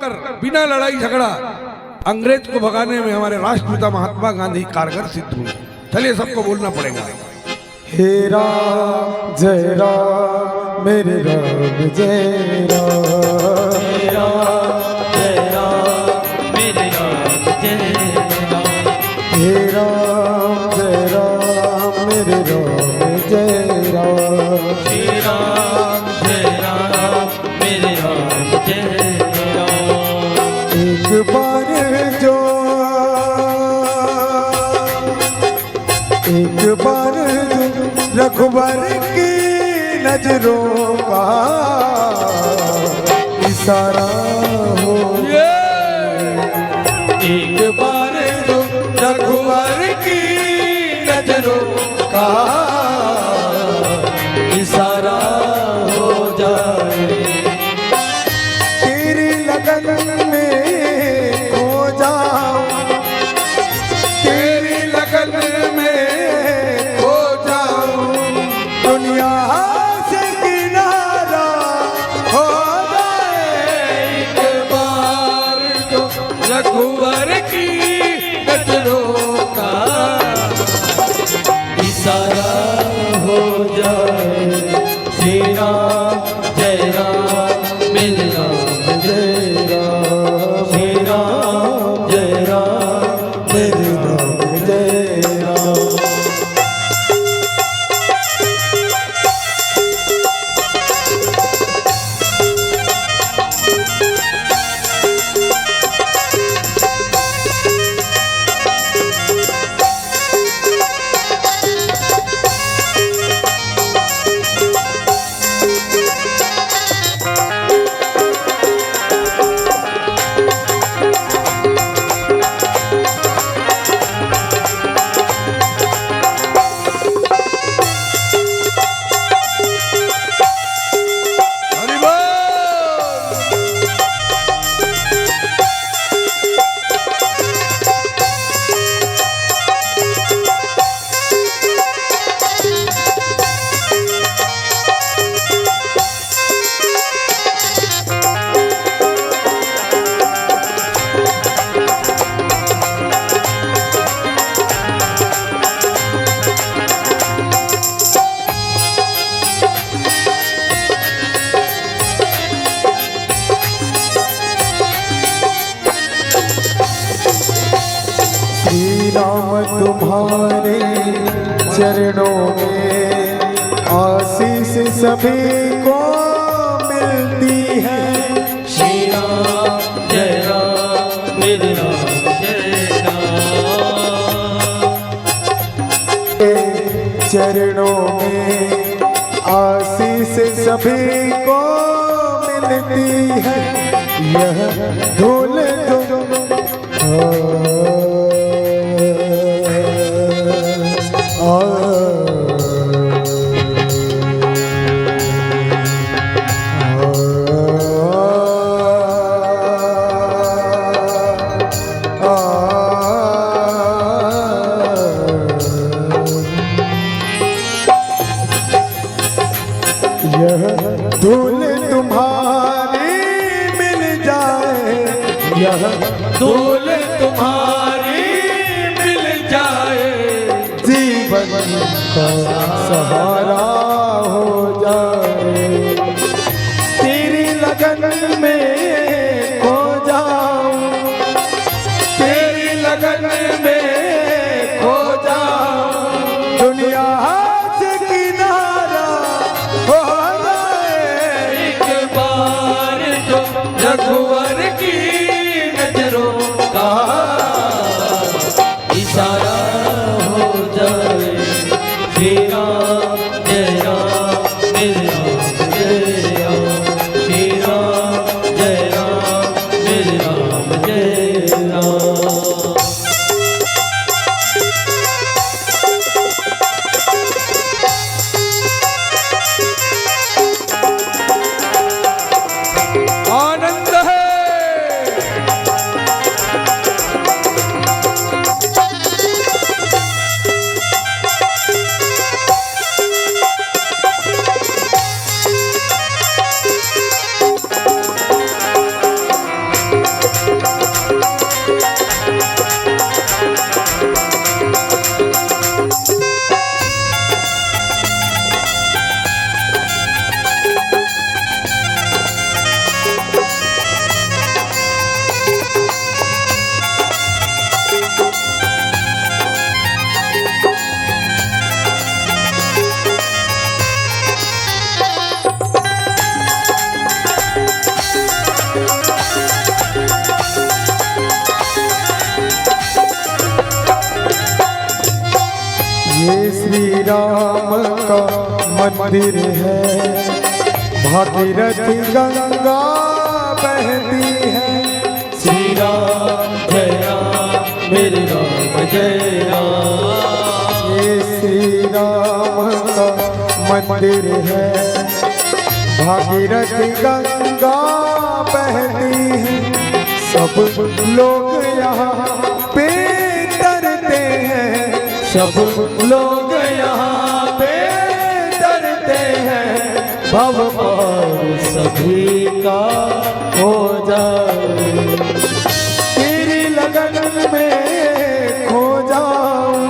कर बिना लड़ाई झगड़ा अंग्रेज को भगाने में हमारे राष्ट्रपिता महात्मा गांधी कारगर सिद्ध हुए। चलिए सबको बोलना पड़ेगा। हे राम जय राम मेरे राम जय राम, हे राम जय राम मेरे राम जय राम, हे राम जय राम मेरे राम जय राम, श्री राम जय राम मेरे राम जय राम। एक बार जो रघुबर की नजरों का इशारा हो, एक बार जो रघुवर की नजरों का इशारा हो जाए, तेरी लगन में खो जाऊं, तेरी लगन में खो जाऊं, दुनिया से किनारा हो जाए। एक बार जो रघुवर की नजरों का इशारा हो जाए, श्री राम जय राम मेरे राम जय राम, श्री राम जय राम मेरे राम जय राम। हरि बोल। श्री राम तुम्हारे चरणों में आशीष सभी को मिलती है, श्री राम जय राम मेरे राम जय राम, चरणों में आशीष सभी को मिलती है। यह धूल यह धूल तुम्हारी मिल जाए, यह धूल तुम्हारी मिल जाए, जीवन का सहारा हो जाए। तेरी लगन में खो जाऊं, तेरी लगन में खो जाऊं, दुनिया से किनारा हो जाए। एक बार जो रघुवर की नजरों का इशारा हो जाए, श्री राम श्री राम का मंदिर है, भागीरथी गंगा बहती है। श्री राम जय राम मेरे राम जय राम। ये श्री राम का मंदिर है, भागीरथी गंगा बहती है। सब लोग यहाँ पे डरते हैं, सब लोग यहाँ पे डरते हैं, भव पार सभी का हो जाए। तेरी लगन में खो जाऊं,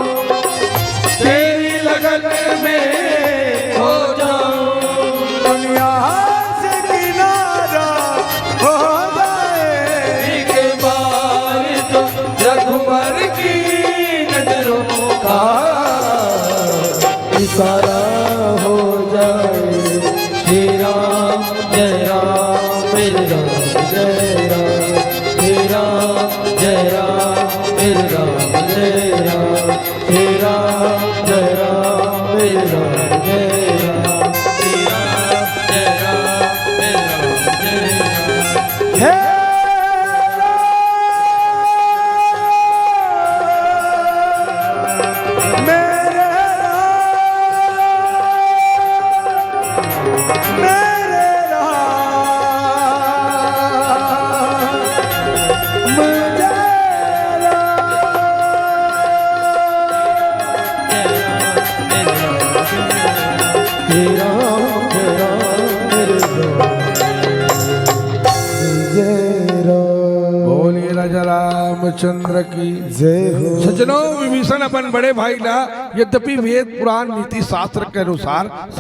तेरी लगन में खो जाऊं, दुनिया से किनारा हो जाए। एक बार तो रघुवर की नजरों का इशारा हो जाए। श्री राम जय राम मेरे राम जय राम। श्री राम जय राम मेरे राम जय राम। श्री राम जय राम मेरे राम जय राम। श्री राम जय राम मेरे राम जय राम। हे मेरे बोलिए राजा रामचंद्र की जय हो। सज्जनों, विभीषण अपन बड़े भाई ला यद्यपि वेद पुराण नीति शास्त्र के अनुसार